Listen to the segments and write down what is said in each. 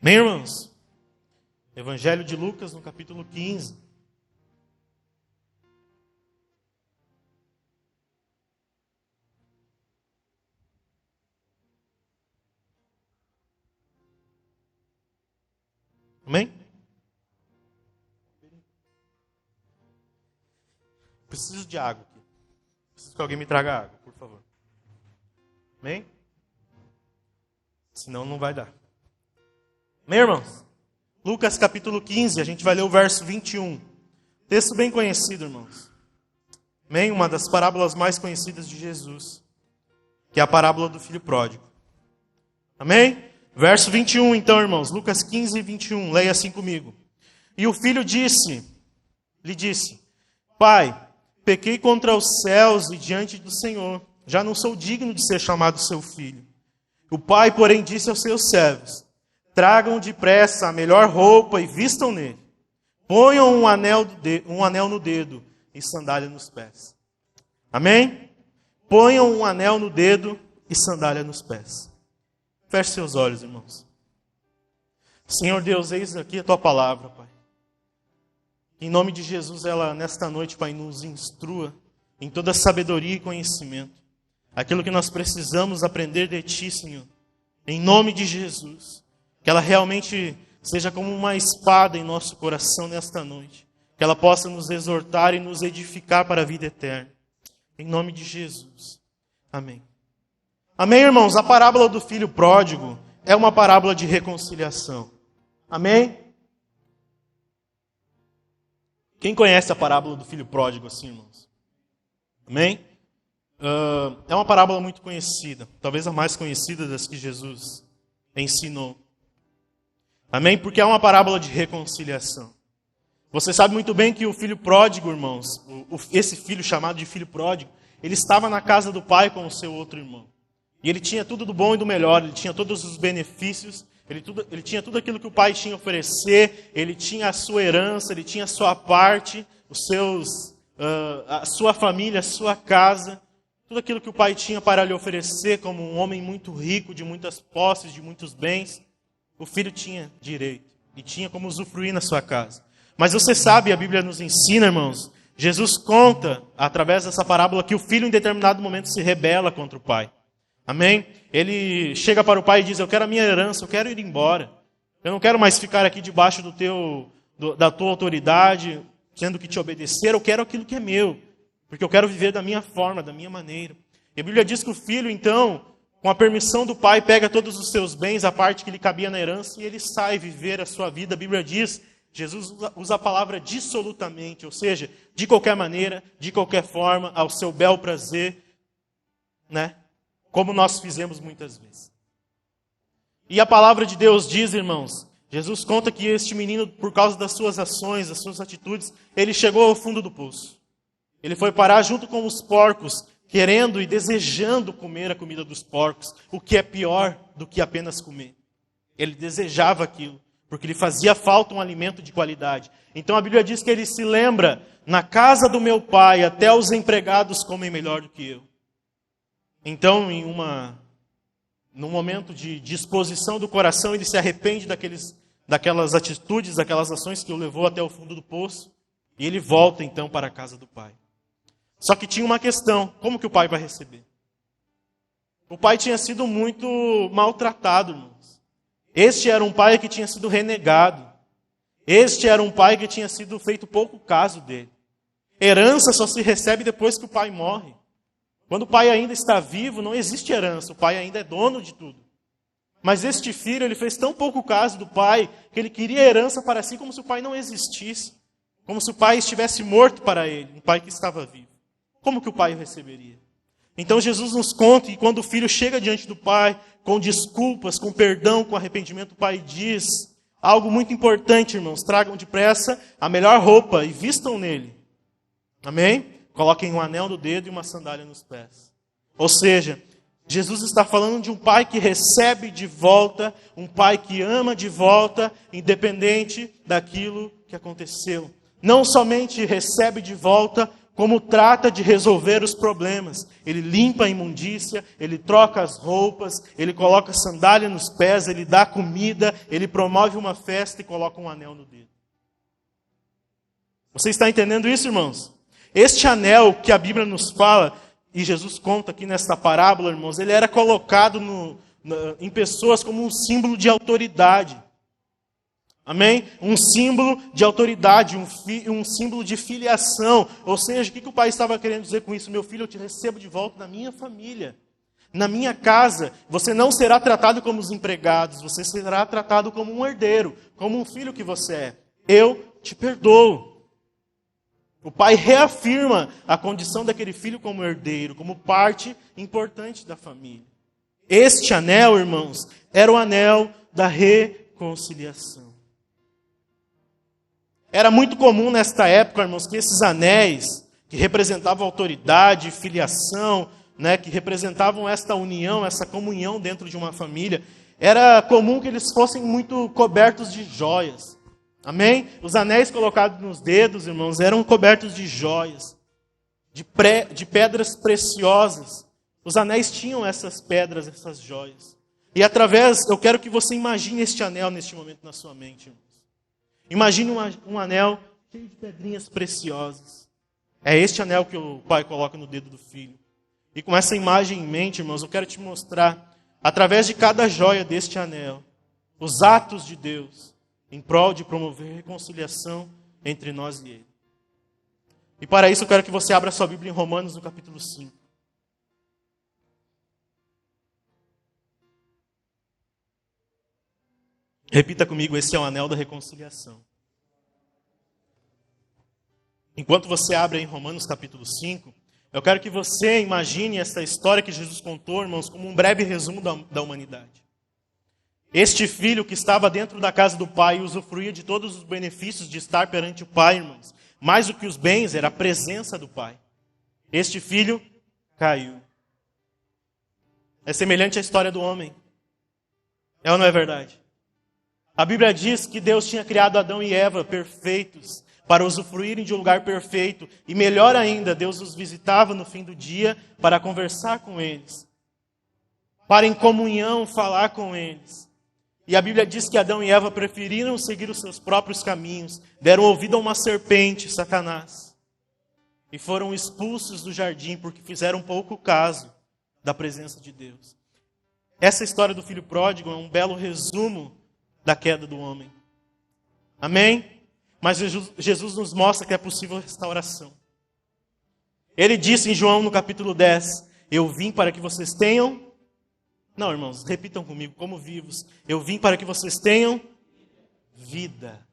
Amém, irmãos? Evangelho de Lucas, no capítulo 15. Amém? Preciso de água aqui. Preciso que alguém me traga água, por favor. Amém? Senão não vai dar. Amém, irmãos? Lucas capítulo 15, a gente vai ler o verso 21. Texto bem conhecido, irmãos. Amém? Uma das parábolas mais conhecidas de Jesus, que é a parábola do filho pródigo. Amém? Verso 21, então, irmãos. Lucas 15, 21. Leia assim comigo. E o filho lhe disse, Pai, pequei contra os céus e diante do Senhor. Já não sou digno de ser chamado seu filho. O pai, porém, disse aos seus servos, tragam depressa a melhor roupa e vistam nele. Ponham um anel no dedo e sandália nos pés. Amém? Ponham um anel no dedo e sandália nos pés. Feche seus olhos, irmãos. Senhor Deus, eis aqui a tua palavra, Pai. Em nome de Jesus, ela nesta noite, Pai, nos instrua em toda sabedoria e conhecimento. Aquilo que nós precisamos aprender de Ti, Senhor. Em nome de Jesus. Que ela realmente seja como uma espada em nosso coração nesta noite. Que ela possa nos exortar e nos edificar para a vida eterna. Em nome de Jesus. Amém. Amém, irmãos? A parábola do filho pródigo é uma parábola de reconciliação. Amém? Quem conhece a parábola do filho pródigo assim, irmãos? Amém? É uma parábola muito conhecida. Talvez a mais conhecida das que Jesus ensinou. Amém? Porque é uma parábola de reconciliação. Você sabe muito bem que o filho pródigo, irmãos, esse filho chamado de filho pródigo, ele estava na casa do pai com o seu outro irmão. E ele tinha tudo do bom e do melhor, ele tinha todos os benefícios, ele tinha tudo aquilo que o pai tinha a oferecer, ele tinha a sua herança, ele tinha a sua parte, a sua família, a sua casa, tudo aquilo que o pai tinha para lhe oferecer como um homem muito rico, de muitas posses, de muitos bens, o filho tinha direito e tinha como usufruir na sua casa. Mas você sabe, a Bíblia nos ensina, irmãos, Jesus conta, através dessa parábola, que o filho em determinado momento se rebela contra o pai. Amém? Ele chega para o pai e diz, eu quero a minha herança, eu quero ir embora. Eu não quero mais ficar aqui debaixo da tua autoridade, tendo que te obedecer, eu quero aquilo que é meu. Porque eu quero viver da minha forma, da minha maneira. E a Bíblia diz que o filho, então, com a permissão do pai, pega todos os seus bens, a parte que lhe cabia na herança, e ele sai viver a sua vida. A Bíblia diz, Jesus usa a palavra dissolutamente, ou seja, de qualquer maneira, de qualquer forma, ao seu bel prazer, né? Como nós fizemos muitas vezes. E a palavra de Deus diz, irmãos, Jesus conta que este menino, por causa das suas ações, das suas atitudes, ele chegou ao fundo do poço. Ele foi parar junto com os porcos, querendo e desejando comer a comida dos porcos, o que é pior do que apenas comer. Ele desejava aquilo, porque lhe fazia falta um alimento de qualidade. Então a Bíblia diz que ele se lembra, na casa do meu pai, até os empregados comem melhor do que eu. Então, num momento de disposição do coração, ele se arrepende daquelas atitudes, daquelas ações que o levou até o fundo do poço, e ele volta então para a casa do pai. Só que tinha uma questão, como que o pai vai receber? O pai tinha sido muito maltratado, irmãos. Este era um pai que tinha sido renegado. Este era um pai que tinha sido feito pouco caso dele. Herança só se recebe depois que o pai morre. Quando o pai ainda está vivo, não existe herança. O pai ainda é dono de tudo. Mas este filho, ele fez tão pouco caso do pai, que ele queria herança para si como se o pai não existisse. Como se o pai estivesse morto para ele, um pai que estava vivo. Como que o pai o receberia? Então Jesus nos conta que quando o filho chega diante do pai, com desculpas, com perdão, com arrependimento, o pai diz algo muito importante, irmãos. Tragam depressa a melhor roupa e vistam nele. Amém? Coloquem um anel no dedo e uma sandália nos pés. Ou seja, Jesus está falando de um pai que recebe de volta, um pai que ama de volta, independente daquilo que aconteceu. Não somente recebe de volta, como trata de resolver os problemas. Ele limpa a imundícia, ele troca as roupas, ele coloca sandália nos pés, ele dá comida, ele promove uma festa e coloca um anel no dedo. Você está entendendo isso, irmãos? Este anel que a Bíblia nos fala, e Jesus conta aqui nesta parábola, irmãos, ele era colocado em pessoas como um símbolo de autoridade. Amém? Um símbolo de autoridade, um símbolo de filiação. Ou seja, o que o pai estava querendo dizer com isso? Meu filho, eu te recebo de volta na minha família, na minha casa. Você não será tratado como os empregados, você será tratado como um herdeiro, como um filho que você é. Eu te perdoo. O pai reafirma a condição daquele filho como herdeiro, como parte importante da família. Este anel, irmãos, era o anel da reconciliação. Era muito comum nesta época, irmãos, que esses anéis, que representavam autoridade, filiação, né, que representavam esta união, essa comunhão dentro de uma família, era comum que eles fossem muito cobertos de joias. Amém? Os anéis colocados nos dedos, irmãos, eram cobertos de joias, de pedras preciosas. Os anéis tinham essas pedras, essas joias. E eu quero que você imagine este anel neste momento na sua mente, irmãos. Imagine um anel cheio de pedrinhas preciosas. É este anel que o pai coloca no dedo do filho. E com essa imagem em mente, irmãos, eu quero te mostrar, através de cada joia deste anel, os atos de Deus em prol de promover reconciliação entre nós e Ele. E para isso eu quero que você abra sua Bíblia em Romanos, no capítulo 5. Repita comigo, esse é o anel da reconciliação. Enquanto você abre em Romanos capítulo 5, eu quero que você imagine essa história que Jesus contou, irmãos, como um breve resumo da humanidade. Este filho que estava dentro da casa do pai e usufruía de todos os benefícios de estar perante o pai, irmãos. Mais do que os bens, era a presença do pai. Este filho caiu. É semelhante à história do homem. É ou não é verdade? A Bíblia diz que Deus tinha criado Adão e Eva perfeitos para usufruírem de um lugar perfeito. E melhor ainda, Deus os visitava no fim do dia para conversar com eles. Para em comunhão falar com eles. E a Bíblia diz que Adão e Eva preferiram seguir os seus próprios caminhos. Deram ouvido a uma serpente, Satanás. E foram expulsos do jardim porque fizeram pouco caso da presença de Deus. Essa história do filho pródigo é um belo resumo da queda do homem. Amém? Mas Jesus nos mostra que é possível restauração. Ele disse em João no capítulo 10, eu vim para que vocês tenham... Não, irmãos, repitam comigo, como vivos. Eu vim para que vocês tenham vida.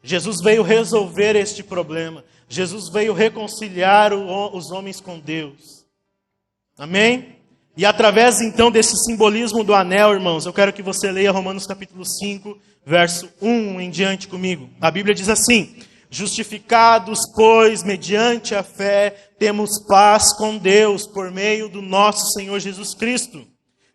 Jesus veio resolver este problema. Jesus veio reconciliar os homens com Deus. Amém? E através então desse simbolismo do anel, irmãos, eu quero que você leia Romanos capítulo 5, verso 1 em diante comigo. A Bíblia diz assim: justificados, pois, mediante a fé, temos paz com Deus por meio do nosso Senhor Jesus Cristo,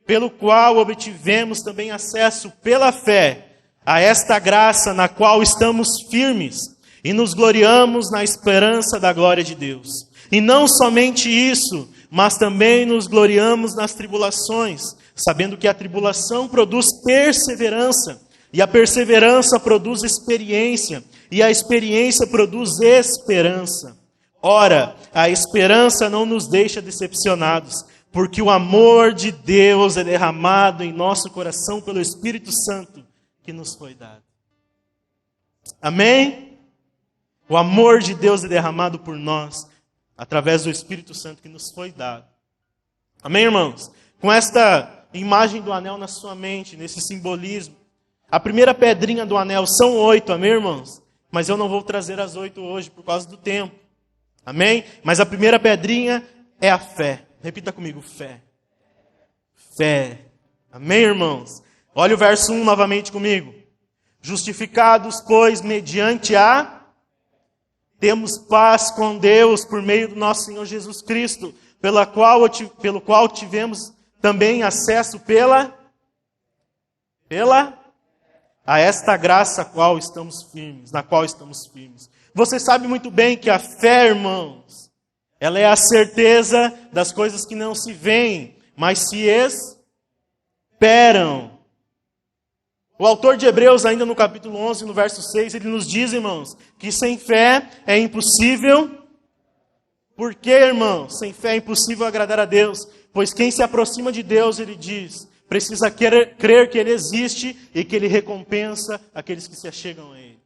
pelo qual obtivemos também acesso pela fé a esta graça na qual estamos firmes e nos gloriamos na esperança da glória de Deus. E não somente isso, mas também nos gloriamos nas tribulações, sabendo que a tribulação produz perseverança, e a perseverança produz experiência, e a experiência produz esperança. Ora, a esperança não nos deixa decepcionados, porque o amor de Deus é derramado em nosso coração pelo Espírito Santo que nos foi dado. Amém? O amor de Deus é derramado por nós, através do Espírito Santo que nos foi dado. Amém, irmãos? Com esta imagem do anel na sua mente, nesse simbolismo, a primeira pedrinha do anel são 8, amém, irmãos? Mas eu não vou trazer as 8 hoje por causa do tempo. Amém? Mas a primeira pedrinha é a fé. Repita comigo, fé. Fé. Amém, irmãos? Olha o verso 1 novamente comigo. Justificados, pois, mediante a... Temos paz com Deus por meio do nosso Senhor Jesus Cristo, pelo qual tivemos também acesso a esta graça na qual estamos firmes. Você sabe muito bem que a fé, irmãos, ela é a certeza das coisas que não se veem, mas se esperam. O autor de Hebreus, ainda no capítulo 11, no verso 6, ele nos diz, irmãos, que sem fé é impossível. Por quê, irmãos? Sem fé é impossível agradar a Deus. Pois quem se aproxima de Deus, ele diz, precisa crer que Ele existe e que Ele recompensa aqueles que se achegam a Ele.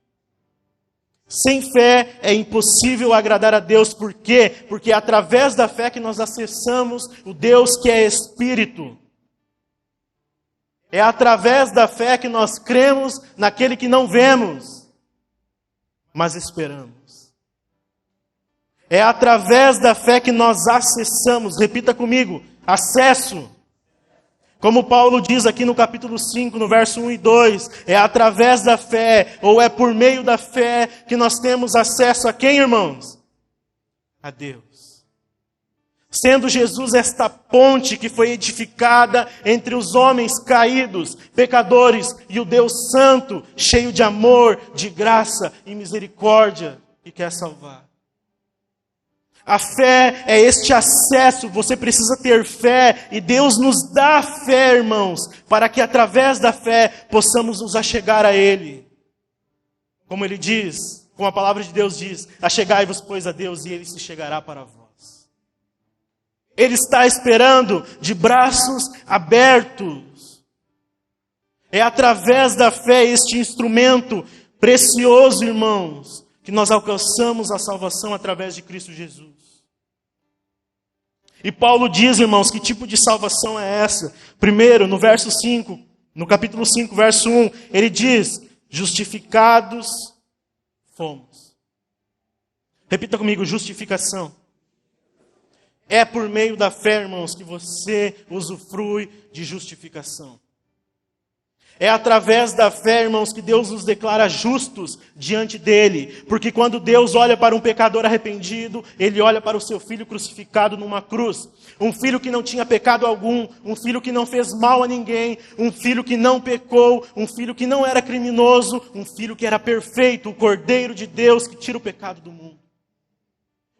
Sem fé é impossível agradar a Deus. Por quê? Porque é através da fé que nós acessamos o Deus que é Espírito. É através da fé que nós cremos naquele que não vemos, mas esperamos. É através da fé que nós acessamos, repita comigo, acesso. Como Paulo diz aqui no capítulo 5, no verso 1 e 2, é através da fé, ou é por meio da fé, que nós temos acesso a quem, irmãos? A Deus. Sendo Jesus esta ponte que foi edificada entre os homens caídos, pecadores, e o Deus Santo, cheio de amor, de graça e misericórdia, que quer salvar. A fé é este acesso, você precisa ter fé, e Deus nos dá fé, irmãos, para que através da fé possamos nos achegar a Ele. Como Ele diz, como a palavra de Deus diz, achegai-vos, pois, a Deus, e Ele se chegará para vós. Ele está esperando de braços abertos. É através da fé, este instrumento precioso, irmãos, que nós alcançamos a salvação através de Cristo Jesus. E Paulo diz, irmãos, que tipo de salvação é essa? Primeiro, no verso 5, no capítulo 5, verso 1, ele diz, justificados fomos. Repita comigo, justificação. É por meio da fé, irmãos, que você usufrui de justificação. É através da fé, irmãos, que Deus nos declara justos diante dEle. Porque quando Deus olha para um pecador arrependido, Ele olha para o seu filho crucificado numa cruz. Um filho que não tinha pecado algum, um filho que não fez mal a ninguém, um filho que não pecou, um filho que não era criminoso, um filho que era perfeito, o Cordeiro de Deus que tira o pecado do mundo.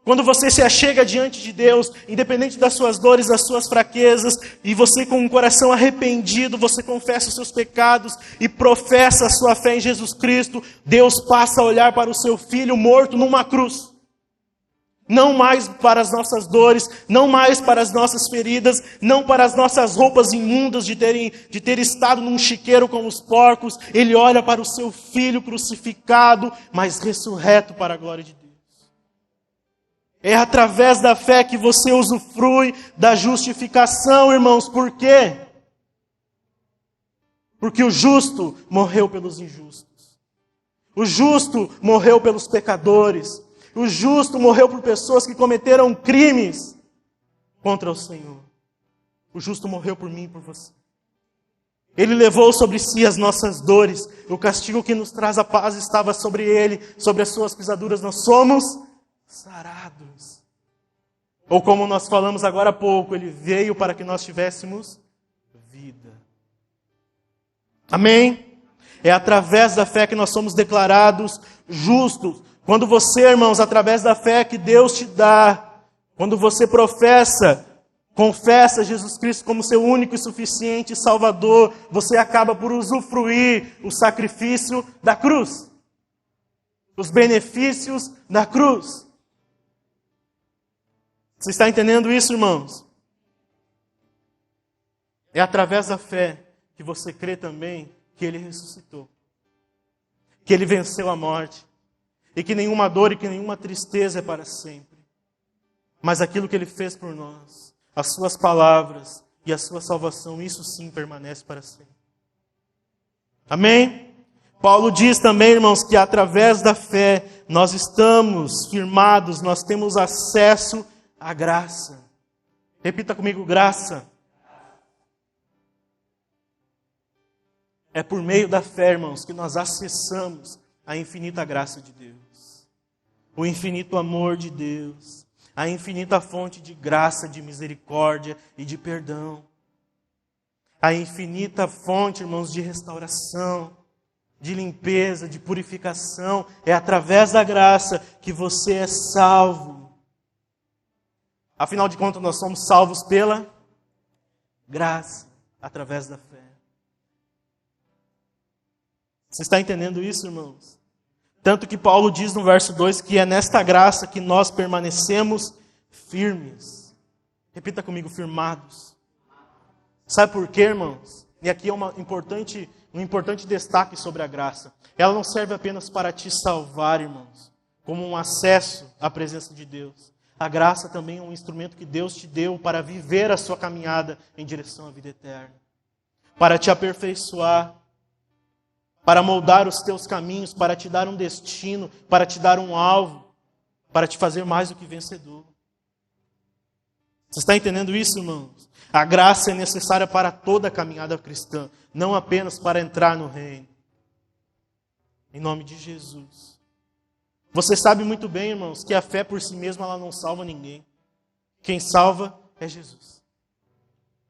Quando você se achega diante de Deus, independente das suas dores, das suas fraquezas, e você com um coração arrependido, você confessa os seus pecados e professa a sua fé em Jesus Cristo, Deus passa a olhar para o seu Filho morto numa cruz. Não mais para as nossas dores, não mais para as nossas feridas, não para as nossas roupas imundas de ter estado num chiqueiro com os porcos. Ele olha para o seu Filho crucificado, mas ressurreto para a glória de Deus. É através da fé que você usufrui da justificação, irmãos. Por quê? Porque o justo morreu pelos injustos. O justo morreu pelos pecadores. O justo morreu por pessoas que cometeram crimes contra o Senhor. O justo morreu por mim e por você. Ele levou sobre si as nossas dores. O castigo que nos traz a paz estava sobre ele. Sobre as suas pisaduras nós somos sarados. Ou como nós falamos agora há pouco, Ele veio para que nós tivéssemos vida. Amém? É através da fé que nós somos declarados justos. Quando você, irmãos, através da fé que Deus te dá, quando você confessa Jesus Cristo como seu único e suficiente Salvador, você acaba por usufruir o sacrifício da cruz. Os benefícios da cruz. Você está entendendo isso, irmãos? É através da fé que você crê também que Ele ressuscitou. Que Ele venceu a morte. E que nenhuma dor e que nenhuma tristeza é para sempre. Mas aquilo que Ele fez por nós, as suas palavras e a sua salvação, isso sim permanece para sempre. Amém? Paulo diz também, irmãos, que através da fé nós estamos firmados, nós temos acesso à graça. Repita comigo, graça. É por meio da fé, irmãos, que nós acessamos a infinita graça de Deus. O infinito amor de Deus. A infinita fonte de graça, de misericórdia e de perdão. A infinita fonte, irmãos, de restauração. de limpeza, de purificação. É através da graça que você é salvo. Afinal de contas, nós somos salvos pela graça, através da fé. Você está entendendo isso, irmãos? Tanto que Paulo diz no verso 2 que é nesta graça que nós permanecemos firmes. Repita comigo, firmados. Sabe por quê, irmãos? E aqui é um importante destaque sobre a graça. Ela não serve apenas para te salvar, irmãos, como um acesso à presença de Deus. A graça também é um instrumento que Deus te deu para viver a sua caminhada em direção à vida eterna. Para te aperfeiçoar, para moldar os teus caminhos, para te dar um destino, para te dar um alvo, para te fazer mais do que vencedor. Você está entendendo isso, irmãos? A graça é necessária para toda a caminhada cristã, não apenas para entrar no reino. Em nome de Jesus. Você sabe muito bem, irmãos, que a fé por si mesma ela não salva ninguém. Quem salva é Jesus.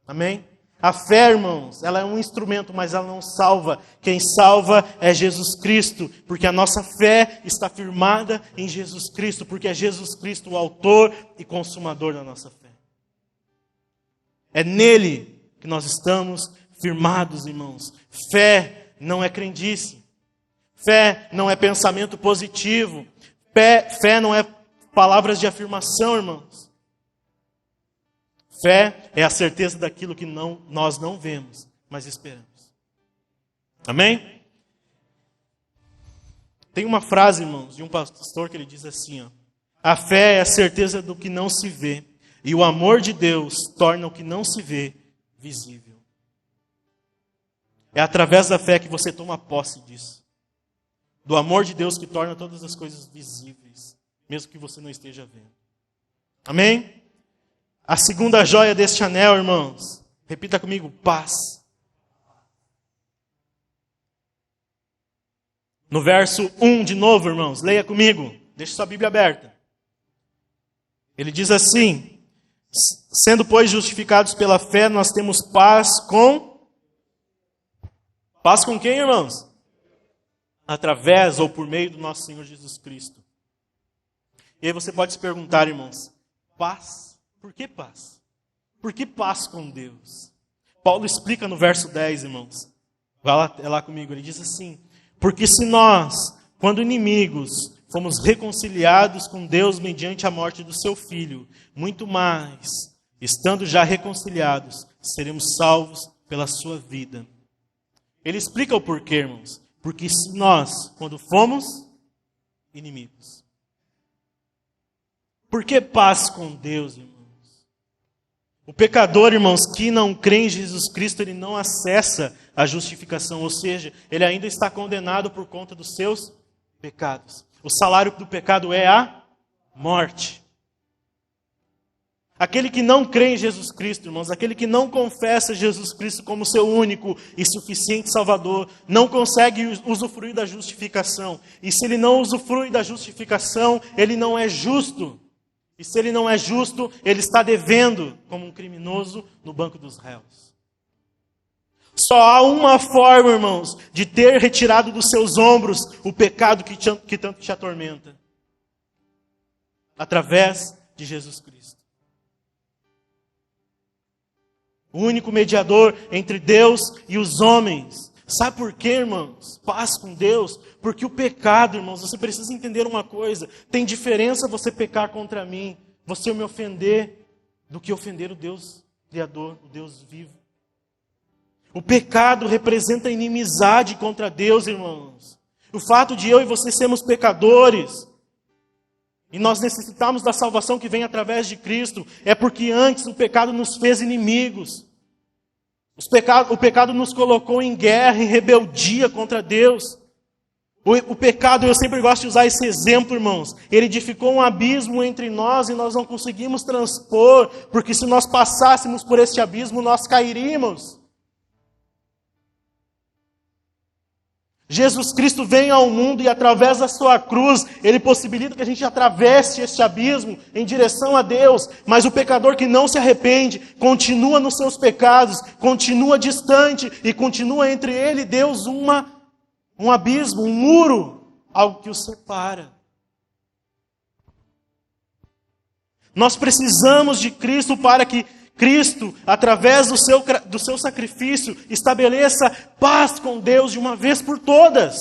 Amém? A fé, irmãos, ela é um instrumento, mas ela não salva. Quem salva é Jesus Cristo, porque a nossa fé está firmada em Jesus Cristo, porque é Jesus Cristo o autor e consumador da nossa fé. É nele que nós estamos firmados, irmãos. Fé não é crendice. Fé não é pensamento positivo. Fé não é palavras de afirmação, irmãos. Fé é a certeza daquilo que nós não vemos, mas esperamos. Amém? Tem uma frase, irmãos, de um pastor que ele diz assim, ó: a fé é a certeza do que não se vê, e o amor de Deus torna o que não se vê visível. É através da fé que você toma posse disso. Do amor de Deus que torna todas as coisas visíveis, mesmo que você não esteja vendo. Amém? A segunda joia deste anel, irmãos, repita comigo, paz. No verso 1 de novo, irmãos, leia comigo, deixe sua Bíblia aberta. Ele diz assim: sendo, pois, justificados pela fé, nós temos paz com... Paz com quem, irmãos? Através ou por meio do nosso Senhor Jesus Cristo. E aí você pode se perguntar, irmãos, paz? Por que paz? Por que paz com Deus? Paulo explica no verso 10, irmãos. Vai lá comigo, ele diz assim: porque se nós, quando inimigos, fomos reconciliados com Deus mediante a morte do seu Filho, muito mais, estando já reconciliados, seremos salvos pela sua vida. Ele explica o porquê, irmãos. Porque se nós, quando fomos inimigos. Por que paz com Deus, irmãos? O pecador, irmãos, que não crê em Jesus Cristo, ele não acessa a justificação, ou seja, ele ainda está condenado por conta dos seus pecados. O salário do pecado é a morte. Aquele que não crê em Jesus Cristo, irmãos, aquele que não confessa Jesus Cristo como seu único e suficiente Salvador, não consegue usufruir da justificação. E se ele não usufrui da justificação, ele não é justo. E se ele não é justo, ele está devendo como um criminoso no banco dos réus. Só há uma forma, irmãos, de ter retirado dos seus ombros o pecado que tanto te atormenta. Através de Jesus Cristo. O único mediador entre Deus e os homens. Sabe por quê, irmãos? Paz com Deus. Porque o pecado, irmãos, você precisa entender uma coisa. Tem diferença você pecar contra mim, você me ofender, do que ofender o Deus Criador, o Deus vivo. O pecado representa inimizade contra Deus, irmãos. O fato de eu e você sermos pecadores, e nós necessitamos da salvação que vem através de Cristo, é porque antes o pecado nos fez inimigos. O pecado nos colocou em guerra, em rebeldia contra Deus. O pecado, eu sempre gosto de usar esse exemplo, irmãos. Ele edificou um abismo entre nós e nós não conseguimos transpor, porque se nós passássemos por este abismo, nós cairíamos. Jesus Cristo vem ao mundo e através da sua cruz, Ele possibilita que a gente atravesse este abismo em direção a Deus. Mas o pecador que não se arrepende, continua nos seus pecados, continua distante e continua entre ele e Deus um abismo, um muro, algo que os separa. Nós precisamos de Cristo para que Cristo, através do seu sacrifício, estabeleça paz com Deus de uma vez por todas.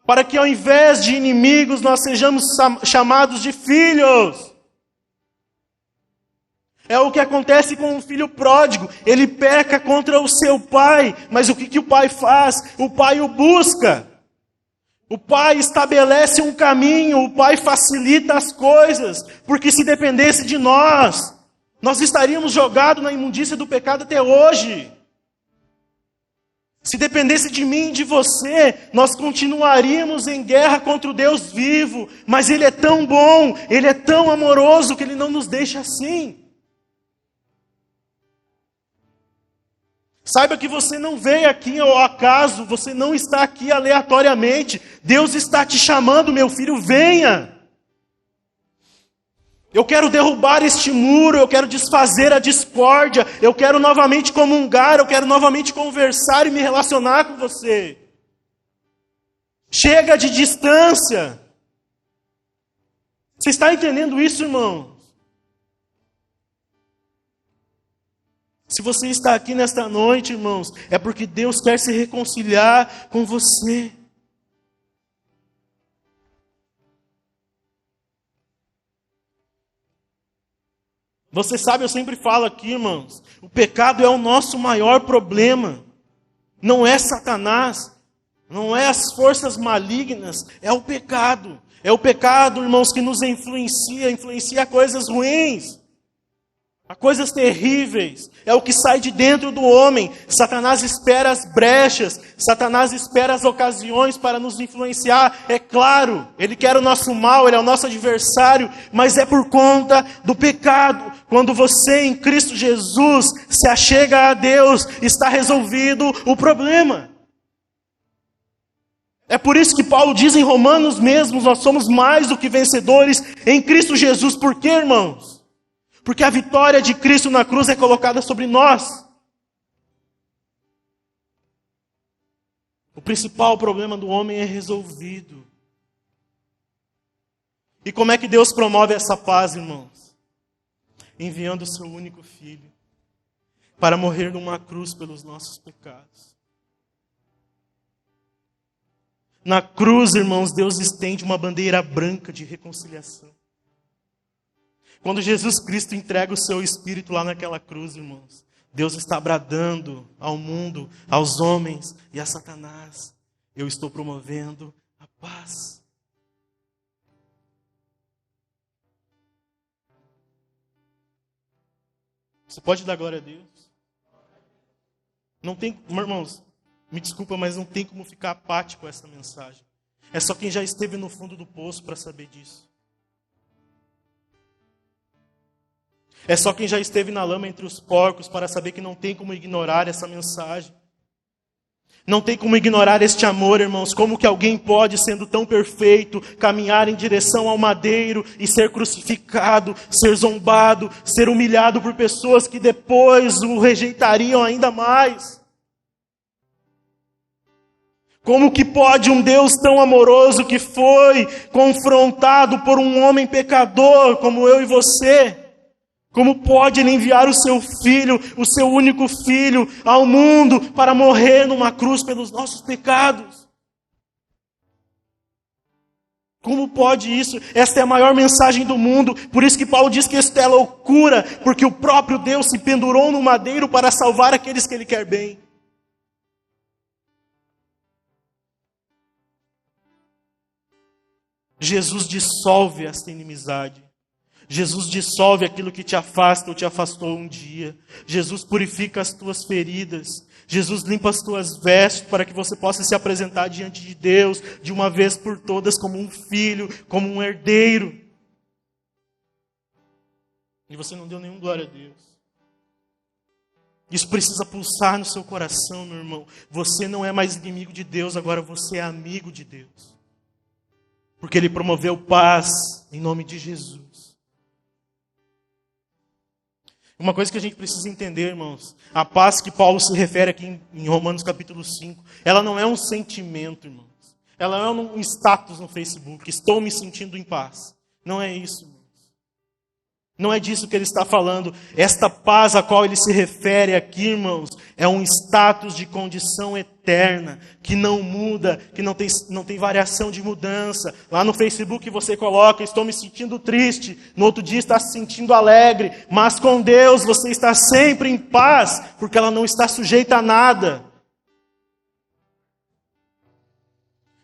Para que ao invés de inimigos, nós sejamos chamados de filhos. É o que acontece com o filho pródigo. Ele peca contra o seu pai, mas o que o pai faz? O pai o busca. O pai estabelece um caminho, o pai facilita as coisas, porque se dependesse de nós, nós estaríamos jogados na imundícia do pecado até hoje. Se dependesse de mim e de você, nós continuaríamos em guerra contra o Deus vivo, mas Ele é tão bom, Ele é tão amoroso que Ele não nos deixa assim. Saiba que você não veio aqui ao acaso, você não está aqui aleatoriamente. Deus está te chamando, meu filho, venha. Eu quero derrubar este muro, eu quero desfazer a discórdia, eu quero novamente comungar, eu quero novamente conversar e me relacionar com você. Chega de distância. Você está entendendo isso, irmão? Se você está aqui nesta noite, irmãos, é porque Deus quer se reconciliar com você. Você sabe, eu sempre falo aqui, irmãos, o pecado é o nosso maior problema. Não é Satanás, não é as forças malignas, é o pecado. É o pecado, irmãos, que nos influencia a coisas ruins. A coisas terríveis, é o que sai de dentro do homem. Satanás espera as brechas, Satanás espera as ocasiões para nos influenciar. É claro, ele quer o nosso mal, ele é o nosso adversário, mas é por conta do pecado. Quando você em Cristo Jesus se achega a Deus, está resolvido o problema. É por isso que Paulo diz em Romanos mesmo, nós somos mais do que vencedores em Cristo Jesus. Por quê, irmãos? Porque a vitória de Cristo na cruz é colocada sobre nós. O principal problema do homem é resolvido. E como é que Deus promove essa paz, irmãos? Enviando o seu único filho para morrer numa cruz pelos nossos pecados. Na cruz, irmãos, Deus estende uma bandeira branca de reconciliação. Quando Jesus Cristo entrega o seu Espírito lá naquela cruz, irmãos, Deus está bradando ao mundo, aos homens e a Satanás: eu estou promovendo a paz. Você pode dar glória a Deus? Não tem, irmãos, me desculpa, mas não tem como ficar apático com essa mensagem. É só quem já esteve no fundo do poço para saber disso. É só quem já esteve na lama entre os porcos para saber que não tem como ignorar essa mensagem. Não tem como ignorar este amor, irmãos. Como que alguém pode, sendo tão perfeito, caminhar em direção ao madeiro e ser crucificado, ser zombado, ser humilhado por pessoas que depois o rejeitariam ainda mais? Como que pode um Deus tão amoroso que foi confrontado por um homem pecador como eu e você? Como pode Ele enviar o seu filho, o seu único filho, ao mundo para morrer numa cruz pelos nossos pecados? Como pode isso? Esta é a maior mensagem do mundo. Por isso que Paulo diz que isso é loucura, porque o próprio Deus se pendurou no madeiro para salvar aqueles que Ele quer bem. Jesus dissolve esta inimizade. Jesus dissolve aquilo que te afasta ou te afastou um dia. Jesus purifica as tuas feridas. Jesus limpa as tuas vestes para que você possa se apresentar diante de Deus de uma vez por todas como um filho, como um herdeiro. E você não deu nenhum glória a Deus. Isso precisa pulsar no seu coração, meu irmão. Você não é mais inimigo de Deus, agora você é amigo de Deus. Porque Ele promoveu paz em nome de Jesus. Uma coisa que a gente precisa entender, irmãos, a paz que Paulo se refere aqui em Romanos capítulo 5, ela não é um sentimento, irmãos. Ela não é um status no Facebook, estou me sentindo em paz. Não é isso, irmãos. Não é disso que ele está falando. Esta paz a qual ele se refere aqui, irmãos, é um status de condição eterna, que não muda, que não tem variação de mudança. Lá no Facebook você coloca, estou me sentindo triste, no outro dia está se sentindo alegre, mas com Deus você está sempre em paz, porque ela não está sujeita a nada.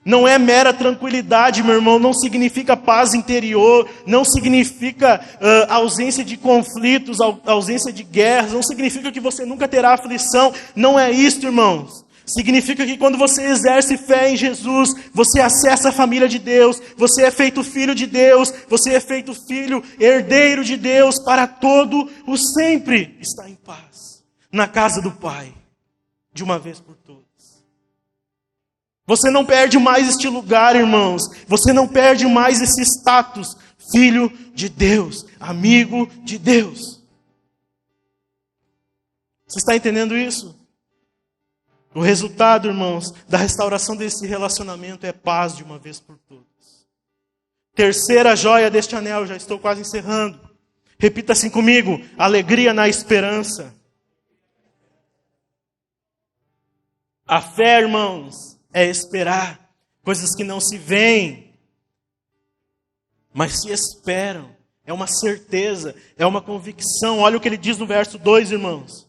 Não é mera tranquilidade, meu irmão, não significa paz interior, não significa ausência de conflitos, ausência de guerras, não significa que você nunca terá aflição, não é isso, irmãos. Significa que quando você exerce fé em Jesus, você acessa a família de Deus, você é feito filho de Deus, você é feito filho, herdeiro de Deus, para todo o sempre está em paz, na casa do Pai, de uma vez por todas. Você não perde mais este lugar, irmãos. Você não perde mais esse status. Filho de Deus. Amigo de Deus. Você está entendendo isso? O resultado, irmãos, da restauração desse relacionamento é paz de uma vez por todas. Terceira joia deste anel, já estou quase encerrando. Repita assim comigo. Alegria na esperança. A fé, irmãos, é esperar coisas que não se veem, mas se esperam. É uma certeza, é uma convicção. Olha o que ele diz no verso 2, irmãos.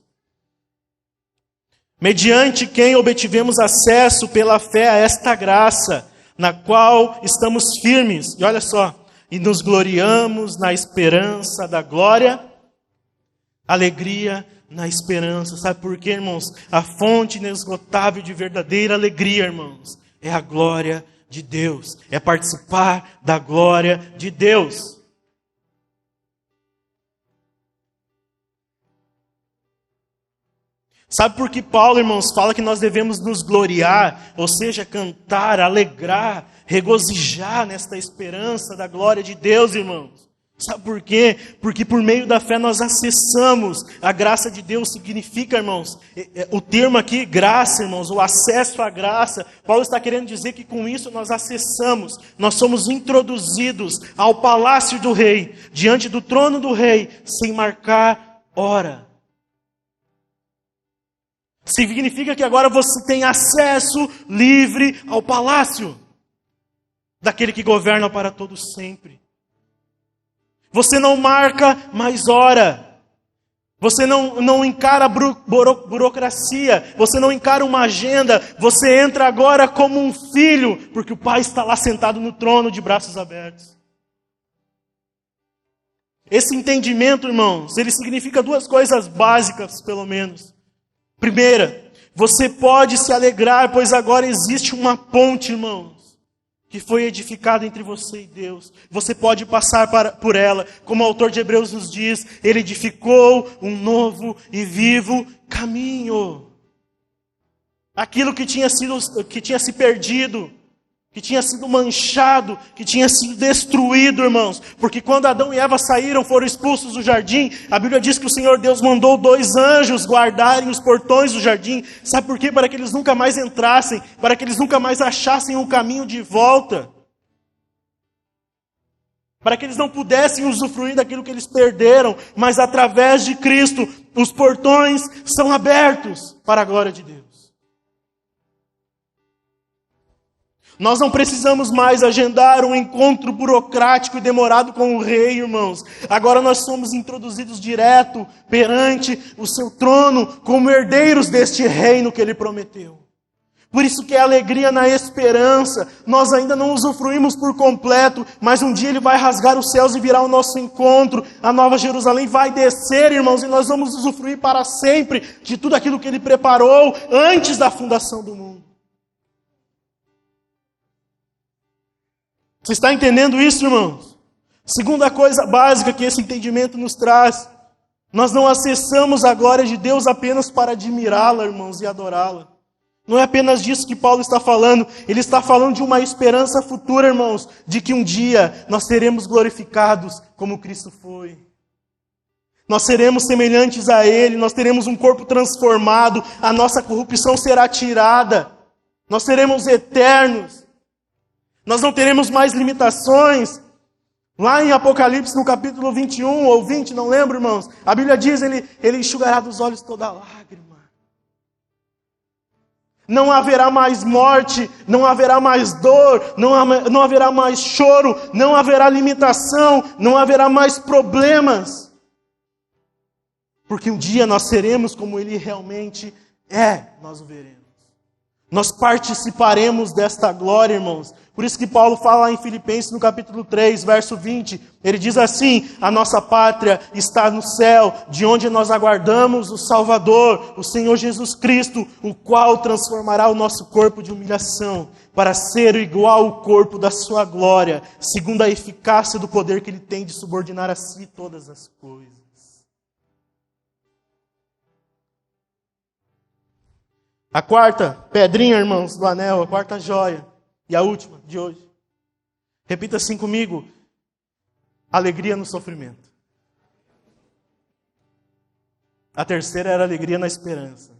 Mediante quem obtivemos acesso pela fé a esta graça, na qual estamos firmes. E olha só, e nos gloriamos na esperança da glória, alegria na esperança. Sabe por quê, irmãos? A fonte inesgotável de verdadeira alegria, irmãos, é a glória de Deus. É participar da glória de Deus. Sabe por que Paulo, irmãos, fala que nós devemos nos gloriar, ou seja, cantar, alegrar, regozijar nesta esperança da glória de Deus, irmãos? Sabe por quê? Porque por meio da fé nós acessamos a graça de Deus. Significa, irmãos, o termo aqui, graça, irmãos, o acesso à graça. Paulo está querendo dizer que com isso nós acessamos, nós somos introduzidos ao palácio do rei, diante do trono do rei, sem marcar hora. Significa que agora você tem acesso livre ao palácio daquele que governa para todo sempre. Você não marca mais hora. Você não encara burocracia. Você não encara uma agenda. Você entra agora como um filho, porque o Pai está lá sentado no trono de braços abertos. Esse entendimento, irmãos, ele significa duas coisas básicas, pelo menos. Primeira, você pode se alegrar, pois agora existe uma ponte, irmãos, que foi edificada entre você e Deus. Você pode passar por ela. Como o autor de Hebreus nos diz, ele edificou um novo e vivo caminho. Aquilo que tinha se perdido, que tinha sido manchado, que tinha sido destruído, irmãos. Porque quando Adão e Eva saíram, foram expulsos do jardim, a Bíblia diz que o Senhor Deus mandou 2 anjos guardarem os portões do jardim. Sabe por quê? Para que eles nunca mais entrassem, para que eles nunca mais achassem um caminho de volta. Para que eles não pudessem usufruir daquilo que eles perderam, mas através de Cristo, os portões são abertos para a glória de Deus. Nós não precisamos mais agendar um encontro burocrático e demorado com o rei, irmãos. Agora nós somos introduzidos direto perante o seu trono como herdeiros deste reino que ele prometeu. Por isso que é alegria na esperança. Nós ainda não usufruímos por completo, mas um dia ele vai rasgar os céus e virá ao nosso encontro. A Nova Jerusalém vai descer, irmãos, e nós vamos usufruir para sempre de tudo aquilo que ele preparou antes da fundação do mundo. Você está entendendo isso, irmãos? Segunda coisa básica que esse entendimento nos traz: nós não acessamos a glória de Deus apenas para admirá-la, irmãos, e adorá-la. Não é apenas disso que Paulo está falando. Ele está falando de uma esperança futura, irmãos, de que um dia nós seremos glorificados como Cristo foi. Nós seremos semelhantes a Ele, nós teremos um corpo transformado, a nossa corrupção será tirada, nós seremos eternos, nós não teremos mais limitações. Lá em Apocalipse, no capítulo 21 ou 20, não lembro, irmãos, a Bíblia diz, ele enxugará dos olhos toda lágrima. Não haverá mais morte, não haverá mais dor, não haverá mais choro, não haverá limitação, não haverá mais problemas. Porque um dia nós seremos como Ele realmente é, nós o veremos. Nós participaremos desta glória, irmãos. Por isso que Paulo fala lá em Filipenses, no capítulo 3, verso 20, ele diz assim: a nossa pátria está no céu, de onde nós aguardamos o Salvador, o Senhor Jesus Cristo, o qual transformará o nosso corpo de humilhação, para ser igual ao corpo da sua glória, segundo a eficácia do poder que Ele tem de subordinar a si todas as coisas. A quarta pedrinha, irmãos, do anel, a quarta joia, e a última de hoje. Repita assim comigo: alegria no sofrimento. A terceira era alegria na esperança.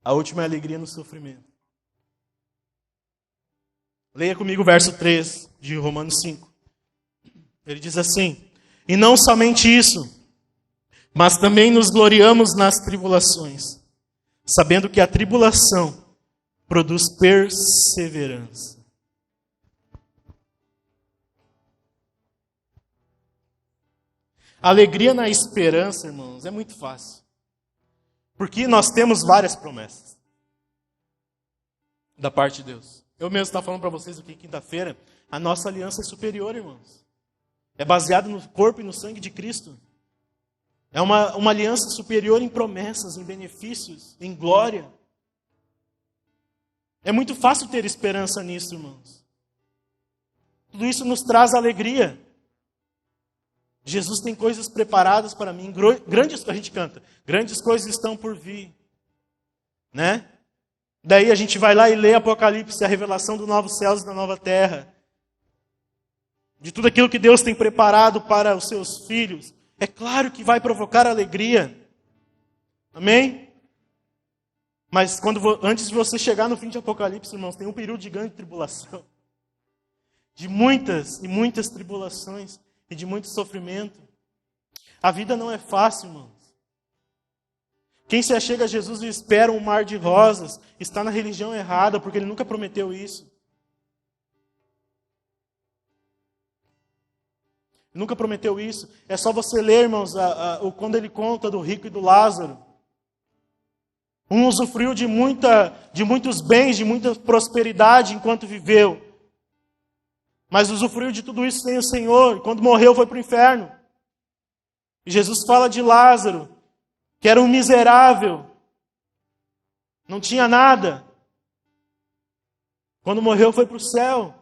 A última é alegria no sofrimento. Leia comigo o verso 3 de Romanos 5. Ele diz assim: e não somente isso, mas também nos gloriamos nas tribulações, sabendo que a tribulação produz perseverança. Alegria na esperança, irmãos, é muito fácil. Porque nós temos várias promessas da parte de Deus. Eu mesmo estava falando para vocês aqui quinta-feira, a nossa aliança é superior, irmãos. É baseada no corpo e no sangue de Cristo. É uma aliança superior em promessas, em benefícios, em glória. É muito fácil ter esperança nisso, irmãos. Tudo isso nos traz alegria. Jesus tem coisas preparadas para mim. A gente canta, grandes coisas estão por vir. Né? Daí a gente vai lá e lê Apocalipse, a revelação dos novos céus e da nova terra. De tudo aquilo que Deus tem preparado para os seus filhos. É claro que vai provocar alegria. Amém? Mas antes de você chegar no fim de Apocalipse, irmãos, tem um período de grande tribulação. De muitas e muitas tribulações e de muito sofrimento. A vida não é fácil, irmãos. Quem se achega a Jesus e espera um mar de rosas está na religião errada, porque Ele nunca prometeu isso. Ele nunca prometeu isso. É só você ler, irmãos, quando Ele conta do rico e do Lázaro. Um usufruiu de muitos bens, de muita prosperidade enquanto viveu. Mas usufruiu de tudo isso sem o Senhor. Quando morreu, foi para o inferno. E Jesus fala de Lázaro, que era um miserável. Não tinha nada. Quando morreu, foi para o céu.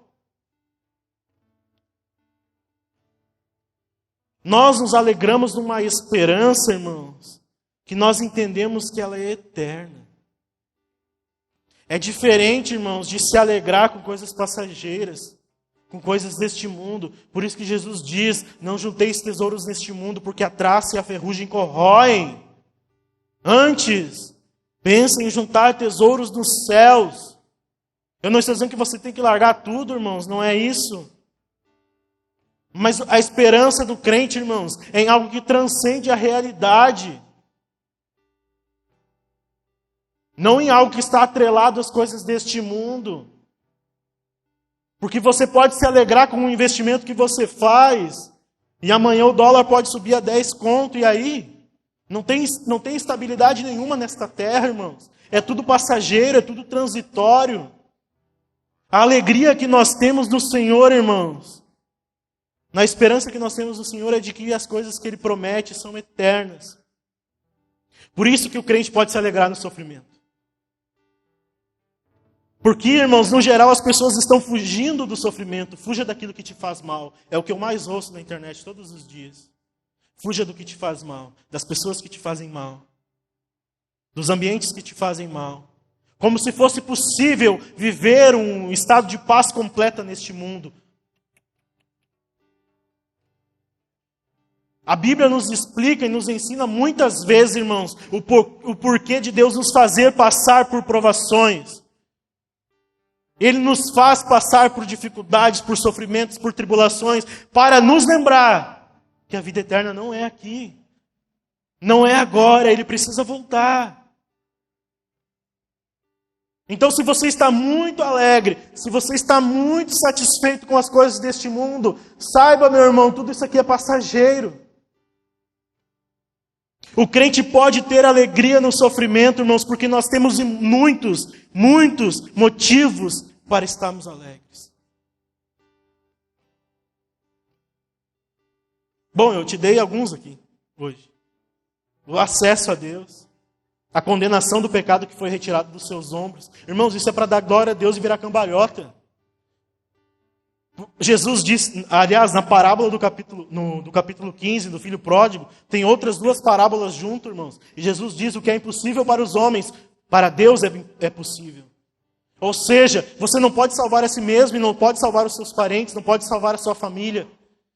Nós nos alegramos numa esperança, irmãos, que nós entendemos que ela é eterna. É diferente, irmãos, de se alegrar com coisas passageiras, com coisas deste mundo. Por isso que Jesus diz: não junteis tesouros neste mundo, porque a traça e a ferrugem corroem. Antes, pensem em juntar tesouros nos céus. Eu não estou dizendo que você tem que largar tudo, irmãos, não é isso. Mas a esperança do crente, irmãos, é em algo que transcende a realidade. Não em algo que está atrelado às coisas deste mundo. Porque você pode se alegrar com o investimento que você faz, e amanhã o dólar pode subir a 10 conto, e aí? Não tem estabilidade nenhuma nesta terra, irmãos. É tudo passageiro, é tudo transitório. A alegria que nós temos no Senhor, irmãos, na esperança que nós temos no Senhor, é de que as coisas que Ele promete são eternas. Por isso que o crente pode se alegrar no sofrimento. Porque, irmãos, no geral as pessoas estão fugindo do sofrimento. Fuja daquilo que te faz mal. É o que eu mais ouço na internet todos os dias. Fuja do que te faz mal. Das pessoas que te fazem mal. Dos ambientes que te fazem mal. Como se fosse possível viver um estado de paz completa neste mundo. A Bíblia nos explica e nos ensina muitas vezes, irmãos, o porquê de Deus nos fazer passar por provações. Ele nos faz passar por dificuldades, por sofrimentos, por tribulações, para nos lembrar que a vida eterna não é aqui. Não é agora, Ele precisa voltar. Então, se você está muito alegre, se você está muito satisfeito com as coisas deste mundo, saiba, meu irmão, tudo isso aqui é passageiro. O crente pode ter alegria no sofrimento, irmãos, porque nós temos muitos motivos para estarmos alegres. Bom, eu te dei alguns aqui hoje. O acesso a Deus, a condenação do pecado que foi retirado dos seus ombros. Irmãos, isso é para dar glória a Deus e virar cambalhota. Jesus disse, aliás, na parábola do capítulo 15, do filho pródigo, tem outras duas parábolas junto, irmãos. E Jesus diz: o que é impossível para os homens, para Deus é possível. Ou seja, você não pode salvar a si mesmo, e não pode salvar os seus parentes, não pode salvar a sua família.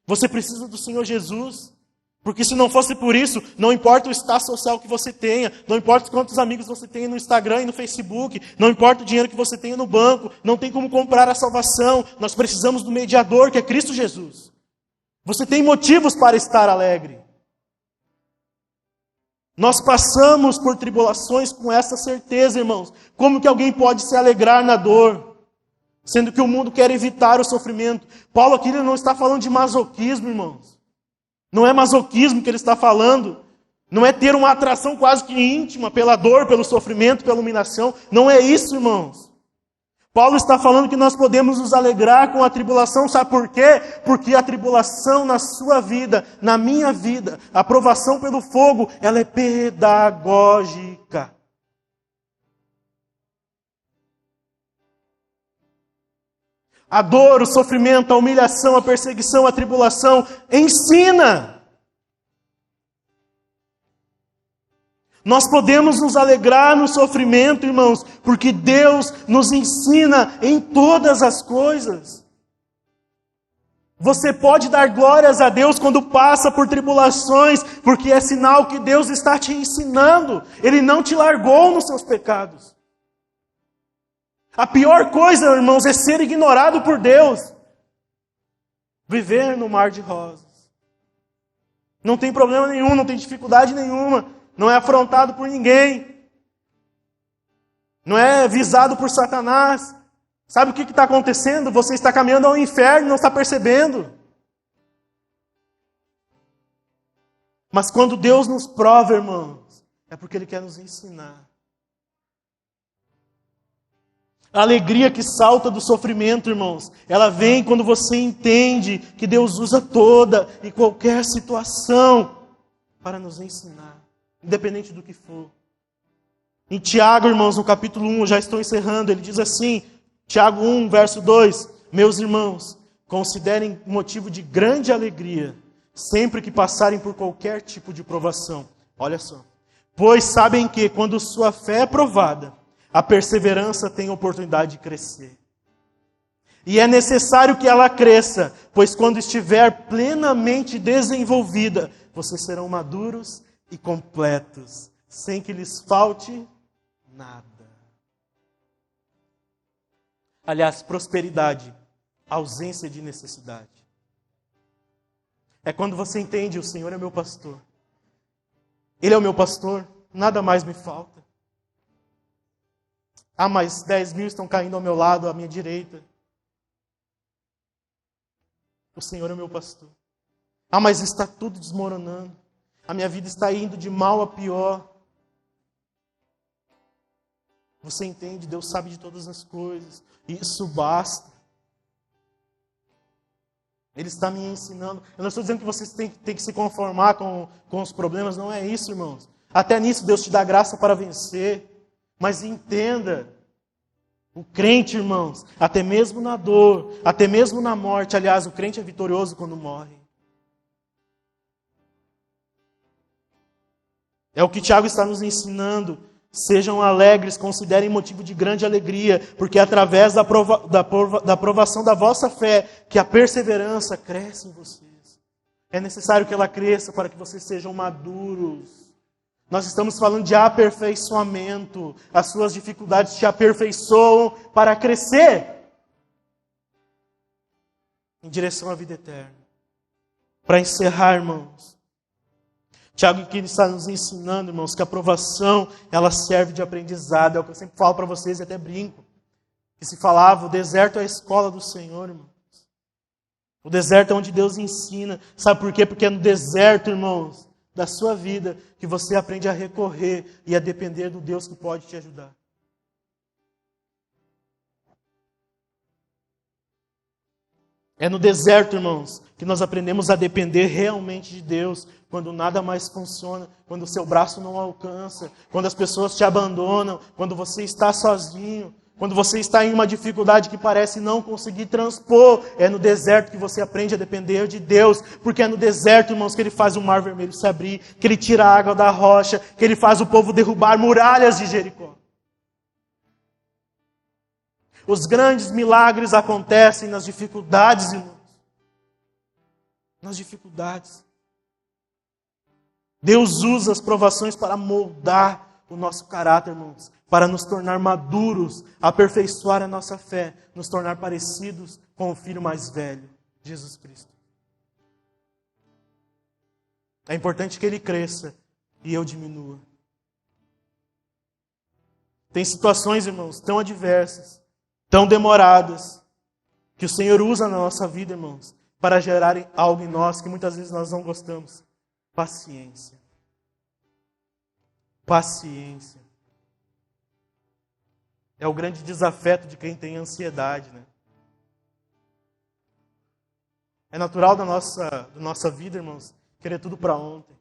Você precisa do Senhor Jesus. Porque se não fosse por isso, não importa o status social que você tenha, não importa quantos amigos você tenha no Instagram e no Facebook, não importa o dinheiro que você tenha no banco, não tem como comprar a salvação. Nós precisamos do mediador, que é Cristo Jesus. Você tem motivos para estar alegre. Nós passamos por tribulações com essa certeza, irmãos. Como que alguém pode se alegrar na dor, sendo que o mundo quer evitar o sofrimento? Paulo aqui não está falando de masoquismo, irmãos. Não é masoquismo que ele está falando. Não é ter uma atração quase que íntima pela dor, pelo sofrimento, pela humilhação. Não é isso, irmãos. Paulo está falando que nós podemos nos alegrar com a tribulação. Sabe por quê? Porque a tribulação na sua vida, na minha vida, a provação pelo fogo, ela é pedagógica. A dor, o sofrimento, a humilhação, a perseguição, a tribulação ensina. Nós podemos nos alegrar no sofrimento, irmãos, porque Deus nos ensina em todas as coisas. Você pode dar glórias a Deus quando passa por tribulações, porque é sinal que Deus está te ensinando. Ele não te largou nos seus pecados. A pior coisa, irmãos, é ser ignorado por Deus. Viver no mar de rosas. Não tem problema nenhum, não tem dificuldade nenhuma. Não é afrontado por ninguém. Não é visado por Satanás. Sabe o que está acontecendo? Você está caminhando ao inferno e não está percebendo. Mas quando Deus nos prova, irmãos, é porque Ele quer nos ensinar. A alegria que salta do sofrimento, irmãos, ela vem quando você entende que Deus usa toda e qualquer situação para nos ensinar, independente do que for. Em Tiago, irmãos, no capítulo 1, eu já estou encerrando, ele diz assim, Tiago 1, verso 2, meus irmãos, considerem motivo de grande alegria, sempre que passarem por qualquer tipo de provação. Olha só, pois sabem que quando sua fé é provada, a perseverança tem oportunidade de crescer. E é necessário que ela cresça, pois quando estiver plenamente desenvolvida, vocês serão maduros e completos, sem que lhes falte nada. Aliás, prosperidade, ausência de necessidade. É quando você entende, o Senhor é meu pastor. Ele é o meu pastor, nada mais me falta. Ah, mas 10 mil estão caindo ao meu lado, à minha direita. O Senhor é meu pastor. Ah, mas está tudo desmoronando. A minha vida está indo de mal a pior. Você entende? Deus sabe de todas as coisas. Isso basta. Ele está me ensinando. Eu não estou dizendo que você tem que se conformar com os problemas. Não é isso, irmãos. Até nisso Deus te dá graça para vencer. Mas entenda, o crente, irmãos, até mesmo na dor, até mesmo na morte, aliás, o crente é vitorioso quando morre. É o que Tiago está nos ensinando. Sejam alegres, considerem motivo de grande alegria, porque é através da provação da vossa fé que a perseverança cresce em vocês. É necessário que ela cresça para que vocês sejam maduros. Nós estamos falando de aperfeiçoamento. As suas dificuldades te aperfeiçoam para crescer em direção à vida eterna. Para encerrar, irmãos, Tiago aqui está nos ensinando, irmãos, que a provação, ela serve de aprendizado. É o que eu sempre falo para vocês e até brinco. Que se falava, o deserto é a escola do Senhor, irmãos. O deserto é onde Deus ensina. Sabe por quê? Porque é no deserto, irmãos, da sua vida, que você aprende a recorrer e a depender do Deus que pode te ajudar. É no deserto, irmãos, que nós aprendemos a depender realmente de Deus, quando nada mais funciona, quando o seu braço não alcança, quando as pessoas te abandonam, quando você está sozinho, quando você está em uma dificuldade que parece não conseguir transpor. É no deserto que você aprende a depender de Deus, porque é no deserto, irmãos, que Ele faz o mar vermelho se abrir, que Ele tira a água da rocha, que Ele faz o povo derrubar muralhas de Jericó. Os grandes milagres acontecem nas dificuldades, irmãos. Nas dificuldades. Deus usa as provações para moldar o nosso caráter, irmãos. Para nos tornar maduros, aperfeiçoar a nossa fé, nos tornar parecidos com o Filho mais velho, Jesus Cristo. É importante que Ele cresça e eu diminua. Tem situações, irmãos, tão adversas, tão demoradas, que o Senhor usa na nossa vida, irmãos, para gerar algo em nós que muitas vezes nós não gostamos. Paciência. Paciência. É o grande desafeto de quem tem ansiedade, né? É natural da nossa vida, irmãos, querer tudo para ontem.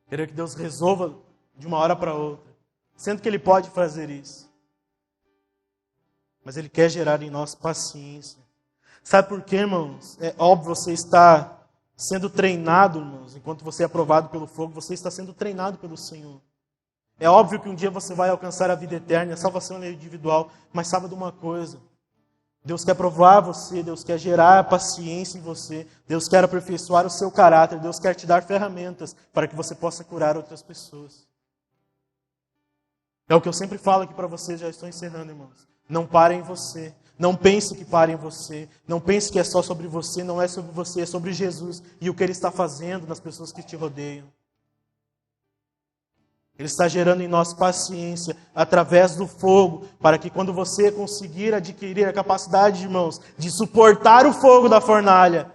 Querer que Deus resolva de uma hora para outra. Sendo que Ele pode fazer isso. Mas Ele quer gerar em nós paciência. Sabe por quê, irmãos? É óbvio, você está sendo treinado, irmãos. Enquanto você é aprovado pelo fogo, você está sendo treinado pelo Senhor. É óbvio que um dia você vai alcançar a vida eterna, a salvação é individual. Mas saiba de uma coisa. Deus quer provar você, Deus quer gerar paciência em você. Deus quer aperfeiçoar o seu caráter. Deus quer te dar ferramentas para que você possa curar outras pessoas. É o que eu sempre falo aqui para vocês, já estou encerrando, irmãos. Não pare em você. Não pense que pare em você. Não pense que é só sobre você. Não é sobre você, é sobre Jesus e o que Ele está fazendo nas pessoas que te rodeiam. Ele está gerando em nós paciência através do fogo, para que quando você conseguir adquirir a capacidade, irmãos, de suportar o fogo da fornalha,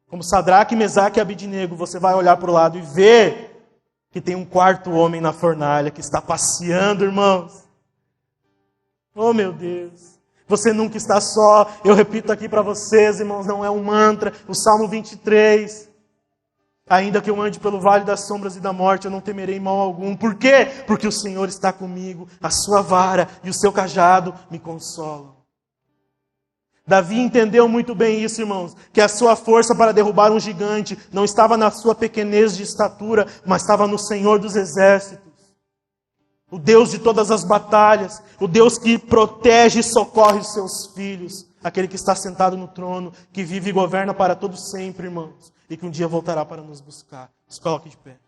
como Sadraque, Mesaque e Abidnego, você vai olhar para o lado e ver que tem um quarto homem na fornalha que está passeando, irmãos. Oh, meu Deus! Você nunca está só. Eu repito aqui para vocês, irmãos, não é um mantra. O Salmo 23... Ainda que eu ande pelo vale das sombras e da morte, eu não temerei mal algum. Por quê? Porque o Senhor está comigo, a sua vara e o seu cajado me consolam. Davi entendeu muito bem isso, irmãos, que a sua força para derrubar um gigante não estava na sua pequenez de estatura, mas estava no Senhor dos exércitos. O Deus de todas as batalhas, o Deus que protege e socorre os seus filhos, aquele que está sentado no trono, que vive e governa para todo sempre, irmãos. E que um dia voltará para nos buscar. Se coloque de pé.